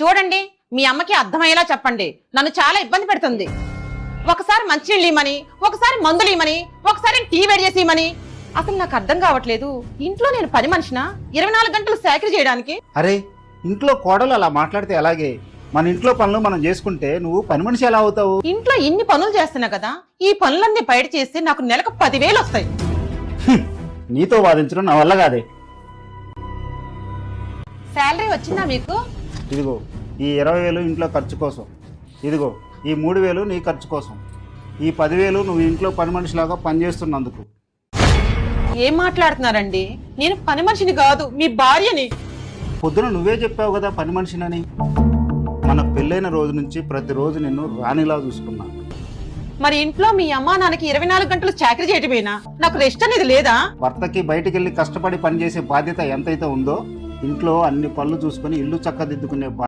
చూడండి, మీ అమ్మకి అర్థమయ్యేలా చెప్పండి. నన్ను చాలా ఇబ్బంది పెడుతుంది. ఒకసారి మంచినీళ్ళు ఇమ్మని, ఒకసారి మందులు ఇమ్మని, ఒకసారి టీ వేడి చేసి ఇమ్మని. అసలు నాకు అర్థం కావట్లేదు. ఇంట్లో నేను పని మనిషినా 24 గంటలు సేకరి చేయడానికి? అరే, ఇంట్లో కోడలు అలా మాట్లాడితే అలాగే. మన ఇంట్లో పనులు మనం చేసుకుంటే నువ్వు పని మనిషి ఎలా అవుతావు? ఇంట్లో ఇన్ని పనులు చేస్తున్నా కదా, ఈ పనులన్నీ బయట చేస్తే నాకు నెలకు 10,000 వస్తాయి. నీతో వాదించడం నా వల్ల కాదే. శాలరీ వచ్చిందా మీకు? ఇదిగో ఈ 20,000 ఇంట్లో ఖర్చు కోసం, ఇదిగో ఈ 3,000 నీ ఖర్చు కోసం, ఈ 10,000 నువ్వు ఇంట్లో పని మనిషిలాగా పనిచేస్తున్నందుకు. ఏం మాట్లాడుతున్నారండి? నేను పని మనిషిని కాదు, మీ భార్యని. పొద్దున నువ్వే చెప్పావు కదా పని మనిషినని. మన పెళ్ళైన రోజు నుంచి ప్రతిరోజు నిన్ను రాణిలా చూసుకున్నా. మరి ఇంట్లో మీ అమ్మా నాన్నకి 24 గంటలు చాకరీ చేయటమేనా? నాకు రెస్ట్ అనేది లేదా? భర్తకి బయటికి వెళ్ళి కష్టపడి పనిచేసే బాధ్యత ఎంతైతే ఉందో, ఇంట్లో అన్ని పనులు చూసుకొని ఇల్లు చక్కదిద్దుకునే